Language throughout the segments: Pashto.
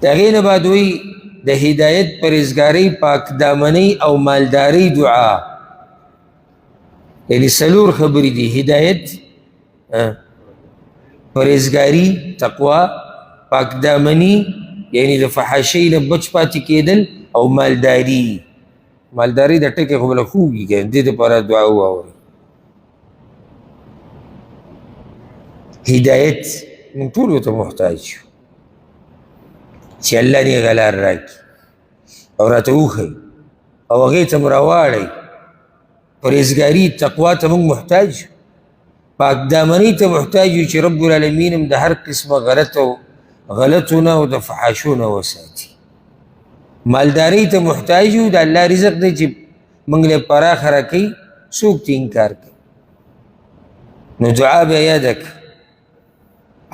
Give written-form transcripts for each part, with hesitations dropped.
د هغې نه بعد وایي د هدایت پرهیزګارۍ پاکدامنۍ او مالدارۍ دعا یعنې څلور خبرې دي هدایت پرهیزګاري تقوا پاکدامني یعنې د فحاشۍ نه بچ پاتې کېدل او مالداري مالداري د ټکي خو بله خوږي که دې دپاره دعا واورئ هدایت موږ ټول ورته محتاج یو چې الله نیغه لار راکړي او راته وښیي او هغې ته م راواړئ پرهیزګاري تقوا ته موږ محتاج یو پاکدامنۍ ته محتاج یو چې رب العالمین هم د هر قسمه غلطو نه او د فحاشو نه وساتي مالدارۍ ته محتاج یو د الله رزق دی چې موږ له پراخه راکوي څوک ته انکار کوي نو دعا به یاده کړه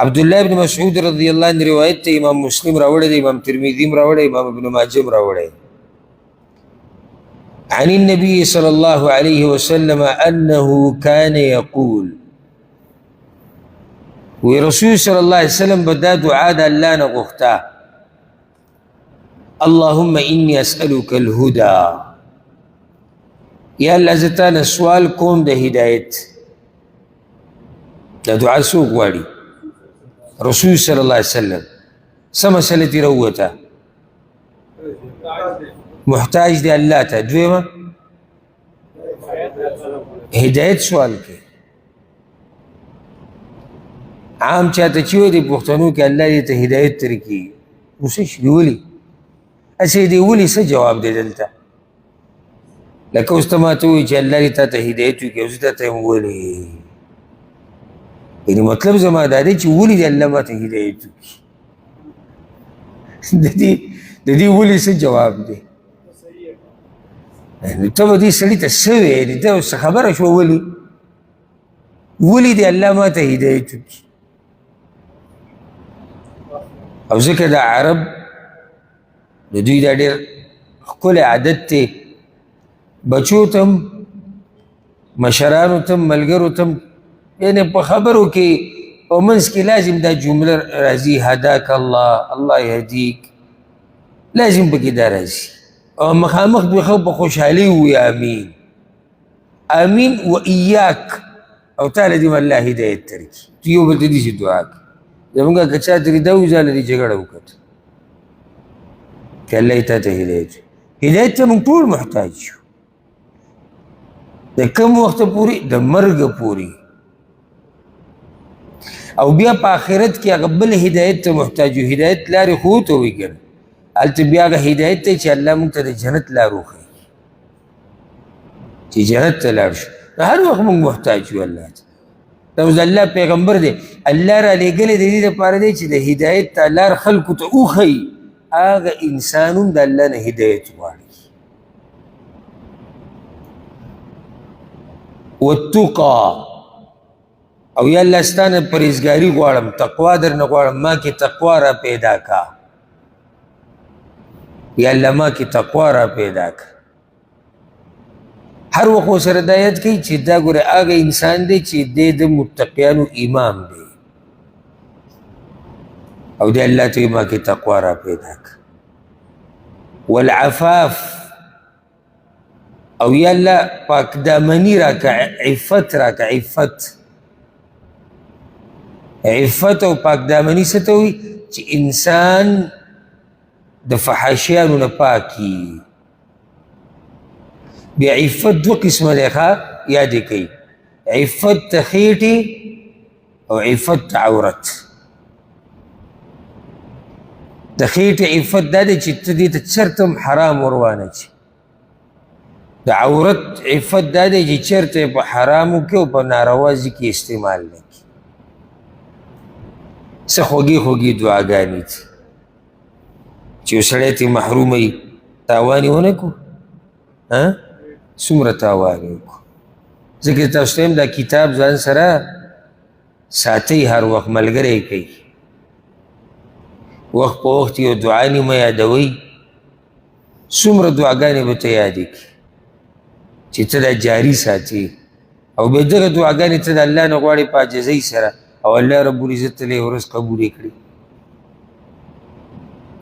عبدالله بن مسعود رضی اللہ عنہ روایت ته امام مسلم راوړی دی امام ترمذی هم راوړی امام ابن ماجه هم راوړی عن النبي صلى الله عليه وسلم أنه كان يقول ورسول صلى الله عليه وسلم بدا دعاء الله نغختا اللهم إني أسألك الهدى يا الله زتانا سوال کوم د هدایت دا دعا څوک غواړي رسول صلی الله علیه وسلم څه مسله ترې راووته محتاج دی الله ته دویمه هدایت سوال کوي عام چاته چې وایي د پښتنو کې الله دې ته هدایت درکړي نو څه شي ولي هسې دې ولي څه جواب دی دلته لکه اوس ته ماته ووایي چې الله دې تا ته هدایت وکړي او زه تا ته یم ولي یعنې مطلب زما دا دی چې ولې دې الله ماته هدایت وکړي د دې ولې څه جواب دی نو ته به دې سړي ته څه ویې ته څه خبره شوه ولې دې الله ماته هدایت وکړي او ځکه دا عرب د دوی دا ډېر ښکلی عادت دی بچو ته هم مشرانو ته هم ملګرو ته هم یعنی په خبرو کې په منځ کې لازم دا جمله راځي هداک الله الله یهدیک لازم پکې دا راځي او مخامخ دوی خو په خوشحالي ووایي امین امین و ایاک او تعالی دې الله هدایت درکړي تو یو بل ته داسې دعا کوي زمونږ که چا ترې دا وایي ځاله دې جګړه وکړه چې الله یې تا ته هدایت هدایت ته موږ ټول محتاج یو د کوم وخته پورې د مرګه پورې او بیا په آخرت کې هغه بل هدایت ته محتاج یو هدایت لارې خو ته وایي که نه هلته بیا هغه هدایت دی چې الله موږ ته د جنت لار وښیي چې جنت ته لاړ شو هر وخت موږ محتاج یو الله ته دا اوس د الله پیغمبر دی الله را لېږلی د دې دپاره دی چې د هدایت ته لار خلکو ته وښیي هغه انسان هم د الله نه هدایت غواړي والتقى او یا الله ستا نه پرهیزګاري غواړم تقوا در نه غواړم ما کې تقوا را پیدا کا یا الله ما کې تقوا را پیدا کا هر وخت ورسره دا یاد کوي چې دا ګوره هغه انسان دی چې دی د متقیانو امام دی او دی الله ته ما کې تقوا را پیدا کا والعفاف او یا الله پاکدامني راکه عفت راکه عفت او پاکدامني څه ته وایي چې انسان د فحاشیانو نه پاکي بیا عفت دو قسمه دی ښه یاد یې کوي عفت د خېټې او عفت د عورت د خېټې عفت دا دی چې ته دې ته چېرته هم حرام ور وانهچي د عورت عفت دا دی چې چېرته یې په حرامو کې او په ناروا ځای کې استعمال نه کړي څه خوږې خوږې دعاګانې دي چې یو سړی ترې محروموي تاوان یې ونه کړو څومره تاوان یې وکړو ځکه تاسو ته دا کتاب ځان سره ساتئ هر وخت ملګری کوي وخت په وخت یو دعا نیمه یادوئ څومره دعاګانې به ته یادې کړي چې ته دا جاري ساتي او بیا دغه دعاګانې ته د الله نه غواړې په عاجزۍ سره او الله رب العزت ته یې ورځ قبولې کړي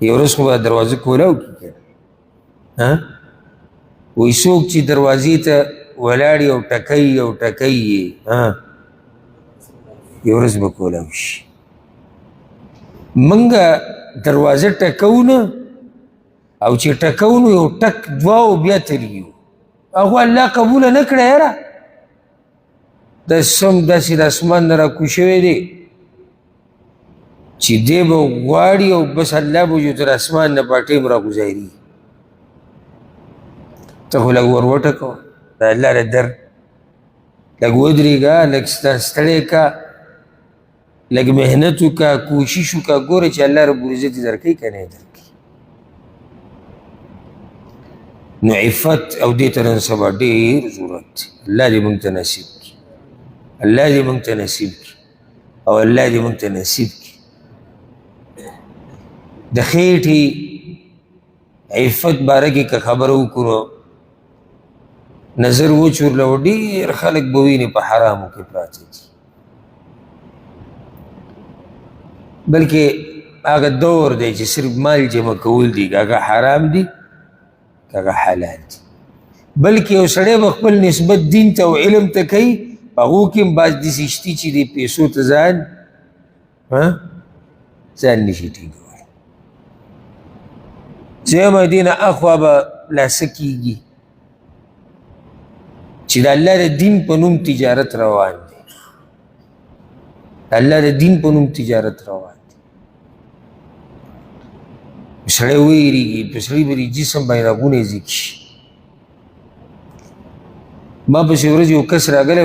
یو ورځ خو به دروازه کولاو کي که وایي څوک چې دروازې ته ولاړ یې او ټکی یې یو ورځ به کولاو شي. منګه دروازه ټکو نه او چې ټکو نو یو ټک دوه او بیا تلګي هغه الله قبوله نه کړه یاره د سم داسې د اسمان نه راکوز شوی دی چې دی به غواړي او بس الله به جو تر اسمان نه پاټۍ م راګوزاري ته خو لږ ور وټکوه د الله د در لږ ودرېږه لږ ستړی کا لږ محنت وکړه کوشش وکړه ګوره چې الله ربالعزت یې درکوي که نه یې درکوي. نو عفت او دې ته نن سبا ډېر ضرورت دی. الله دې موږ ته نصیب کړي الله دې موږ ته نصیب کړي او الله دې موږ ته نصیب کړي د خېټې عفت باره کې که خبره وکړو نظر وچورلو ډېر خلک به وینې په حرامو کې پراته دي بلکې هغه دور دی چې صرف مال جمع کول دي که هغه حرام دي که هغه حلال دي بلکې یو سړی به خپل نسبت دین ته او علم ته کوي په هغو کې هم بعض داسې شتي چې د پیسو ته ځان نشي ټینګولی دویمه دې نه اخوا به لاسه کېږي چې د الله د دین په نوم تجارت روان دی د الله د دین په نوم تجارت روان دی سړی ویریږي په سړي به د جسم بیرغونه یې ځیږ شي. ما پسې ورځ یو کس راغلی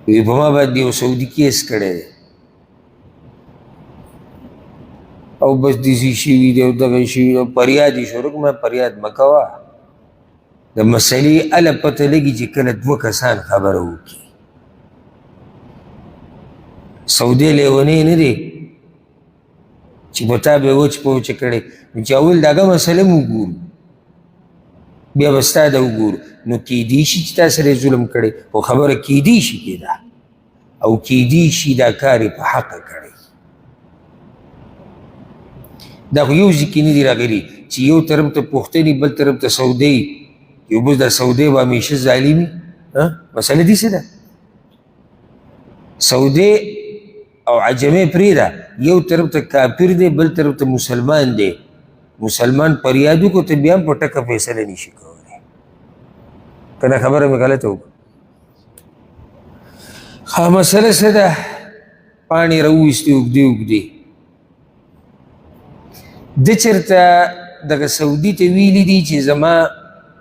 وی په ما باندې یو سعودي کیس کړی دی او بس داسې شوي دی او دغه شوي دی فریاد یې شروع کړ. ما فریاد مه کوه د مسلې هله پته لګي چې کله دوه کسان خبره وکړي. سعودي لیونی نه دی چې په تا به وچ په وچه کړی نو چې اول د هغه مسله م وګورو بیا به ستا د وګورو نو کیدی شي چې تا سره ظلم کړی خو خبره کیدی شي کېده او کیدی شي دا کار یې په حقه کړی. دا خو یو ځای کې نه دي راغلي چې یو طرف ته پښتني بل طرف ته سعودي یو بس دا سعودي به همیشه ظالمي مسله داسې ده سعودي او عجمي پرېږده یو طرف ته کافر دی بل طرف ته مسلمان دی مسلمان فریاد وکړو ته بیا هم په ټکه فیصله نشي کولی که نه خبره مې غلطه وکړه. ښه مسله څه ده پاڼې راوویستې اوږدې اوږدې ده چېرته دغه سعودي ته ویلي دي چې زما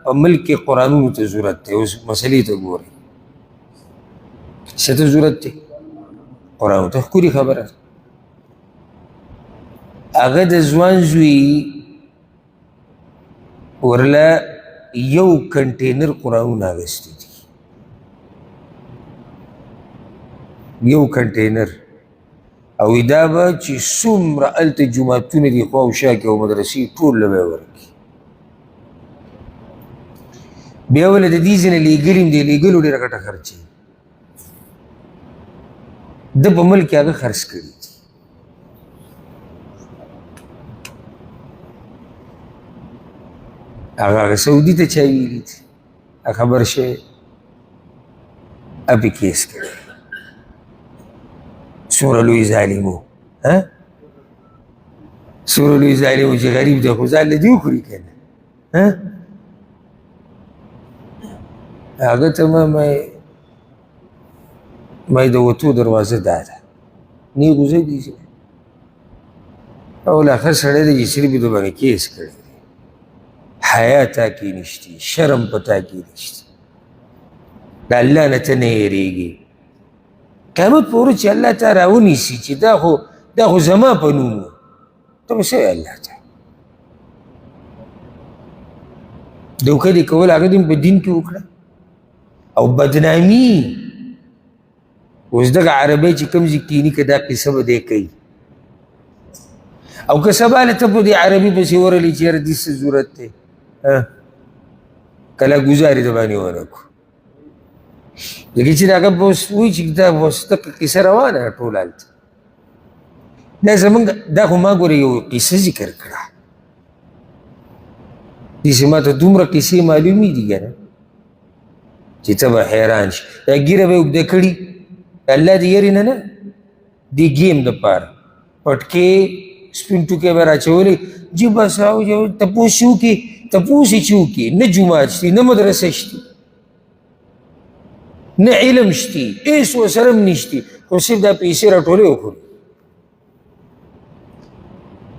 په ملک کې قرآنونو ته ضرورت دی. اوس مسلې ته ګورئ څه ته ضرورت دی قرآنو ته ښکلې خبره هغه د ځوان زوی ورله یو کنټینر قرآنونه اخیستي دي یو کنټینر او دا به چې څومره هلته جوماتونه دي خوا او شا کې او مدرسې ټول له به یې ورکړي بیا ولې د دې ځینې لیږلي هم دي لیږلو ډېره ګټه خرچوي ده په ملک کې هغه خرڅ کړي دي هغه سعودي ته چا ویلي دي خبر شوی ابې کیس کړی څومره لوی ظالم و څومره لوی ظالم و چې غریب دی خو ځان له دې وخوري که نه هغه ته ما د وتو دروازه دا ده نه غوځی دي او لاخر سړی دی چې صرف یې د باندې کیس کړی دی حیا تا کې نشتی شرم په تا کې نشتی د الله نه ته نه یېرېږي قیامت په ورځ چې الله تا راونیسي چې دا خو زما په نوم و ته به څه وایې الله ته دوکه دې کول هغه دې په دین کې وکړه او بدنامي اوس دغه عربی چې کوم ځای کښېني که دا قصه به دی کوي او که سبا له ته په دې عربي پسې ورغلې چې یاره دې څه ضرورت دی کله ګزارې د باندې ونه کړو لکه چې د هغه به اوس وایي چې دا اوس دغه قصه روانه ده ټول هلته دا زمونږ دا خو ما ګورې یو قصه ذکر کړه داسې ما ته دومره قصې معلومې دي که نه چې ته به حیران شي دا ږیره به یې اوږده کړي الله د یرې نه نه دې ګیم دپاره پټکې سپین ټوکی به راچولی جي بس تپوس چې وکړي تپوس یې چې وکړي نه جومات شتي نه مدرسه شتي نه علم شتي هېڅ ورسره هم نشتي خو صرف دا پیسې راټولې وکړي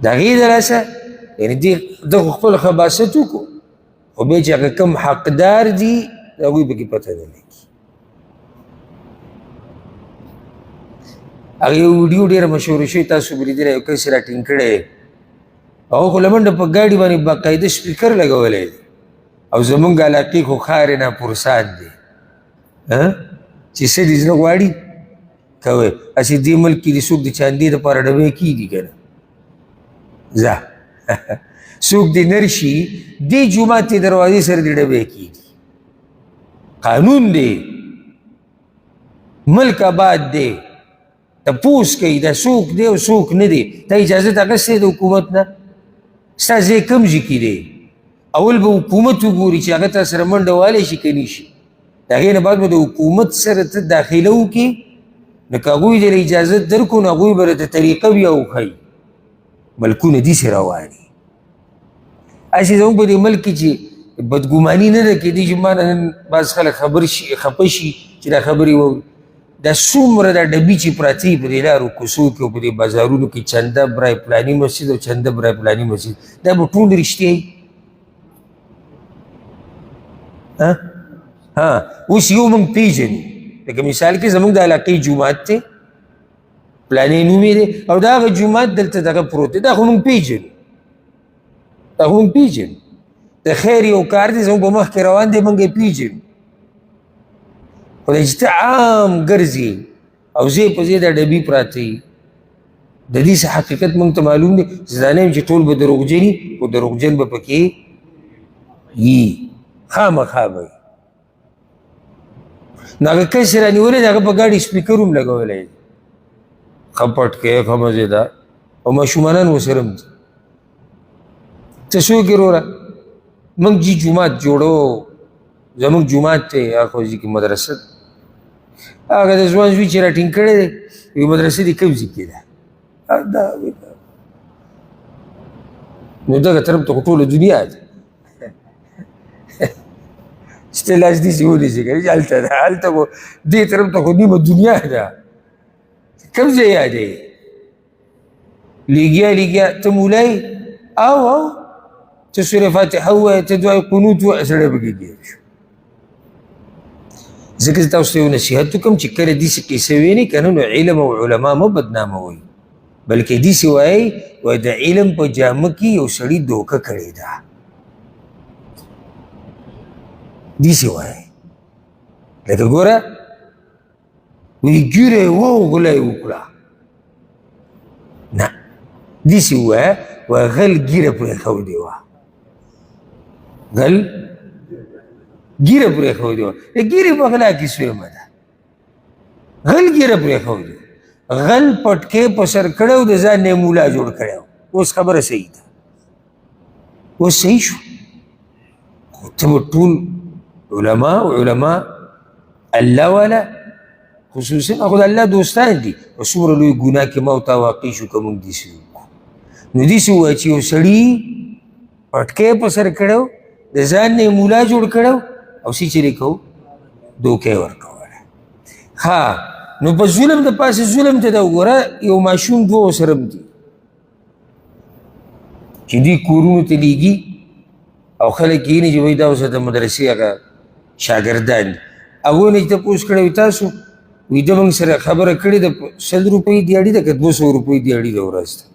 د هغې د لاسه یعنې دغه خپل خباست وکړو خو بیا چې هغه کوم حقدار دي د هغوی پکې پته نه لګي هغه یو ویډیو ډېره مشهوره شوې تاسو به لیدلی یو کس یې راټینګ کړی هغه خو له منډه په ګاډي باندې باقاعده سپیکر لګولی دی او زمونږ علاقې خو ښار نه پرسان دی چې څه دې زړه غواړي کوئ هسې دې ملک کې دې څوک د چاندې دپاره ډبې کېږي که نه ځه څوک دې نر شي دې جومات دې دروازې سره دې ډبې کېږي قانون دی ملک آباد دی تپوس کوي دا څوک دی او څوک نه دی تا اجازت اخیستی د حکومت نه ستا ځای کوم ځای کې دی اول به حکومت وګوري چې هغه تا سره منډه والی شي که نه شي د هغې نه بعد به د حکومت سره ته داخله وکړي نو که هغوی دې اجازت درکړو نو هغوی به درته طریقه بیا وښایي ملکونه داسې روان دي هسې زموږ په دې ملک کې چې بدګماني نه ده کېدی چې ما نن بعض خلک خفه شي چې دا خبرې واوري دا څومره دا ډبي چې پراته په دې لارو کوڅو کې او په دې بازارونو کې چنده برای پلاني مسجد او چنده برای پلاني مسجد دا به ټول رښتیا وي اوس یو موږ پېژنو لکه مثال کې زموږ د علاقې جومات دی پلانې نوم یې دی او دا هغه جومات دلته دغه پروت دی دا خو موږ پېژنو دا خو موږ پېژنو د خیر یو کار دی زموږ په مخ کې روان دی موږ یې پېژنو خو دی چې ته عام ګرځې او ځای په ځای دا ډبي پراته وي د دې څه حقیقت موږ ته معلوم دی زه دا نه یم چې ټول به دروغجن وي خو دروغجن به پکې وي خامخا به وي نو هغه کس یې رانیولی دی هغه په ګاډي سپیکر هم لګولی دی ښه پټکی ښه مزېدار او ماشومانان ورسره هم دي ته څوک یې وروره موږ جي جومات جوړو زموږ جومات دی هغه خو ځي کې مدرسه ده هغه د ځوان زوی چې راټینګ کړی دی وایي مدرسه دې کوم ځای کې ده دا نو دغه طرف ته خو ټوله دنیا ده چې ته لاس داسې ونیسې که نه چې هلته ده هلته خو دې طرف ته خو نیمه دنیا ده کوم ځای یادوي لیږیا ته مولای او ته سورې فاتحه ووایه ته دعای قنوت ووایه سړی پکې ګیر شو ځکه زه تاسو ته یو نصیحت وکړم چې کله داسې قصې وینئ که نه نو علم او علما مه بدناموئ بلکې داسې وایئ وایي د علم په جامه کې یو سړي دوکه کړې ده داسې وایئ لکه ګوره وایي ږیره یې وغوله یې وکړه نه داسې ووایه وایي غل ږیره پرېښودې وه غل ږیره پرېښودې وه د ږیرې په غلا کې سویمه ده غل ږیره پرېښودې غل پټکې په سر کړی او د ځان نه یې مولا جوړ کړی اوس خبره صحیح ده اوس صحیح شو خو ته به ټول علما الله والا خصوصا هغه د الله دوستان دي او څومره لوی ګناه کې ما او تا واقع شو که موږ داسې وکړو نو داسې ووایه چې یو سړي پټکی په سر کړی د ځان نه یې مولا جوړ کړی او څه چې کوو دوکه یې ورکولی ها نو په ظلم د پاسه ظلم ته ده وګوره یو ماشوم دوه سره هم دي چې دوی کورونو ته لیږي او خلک کښېني چې وایي دا اوس د مدرسې هغه شاګردان دي هغوی نه چې تپوس کړی وي تاسو وایي ده موږ سره خبره کړې ده 100 روپۍ دیاړي ده که 200 روپۍ دیاړي ده ورځ ته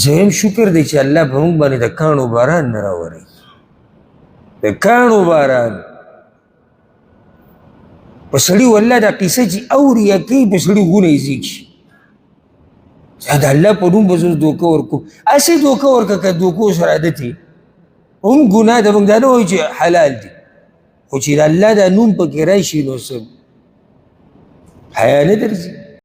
زم شکر دی چې الله په موږ باندې د کاڼو باران نه راوړي د کاڼو باران په سړي والله دا قیسه چې اوري یا کوي په سړي غونه یې زیږ شي د الله په نوم به زه دوکه ورکوم هسې دوکه ورکړه که دوکو سره عادت یې هم ګناه ده موږ دا نه وایو چې حلال دي خو چې د الله دا نوم پکې راشي نو څه حیا نه درځي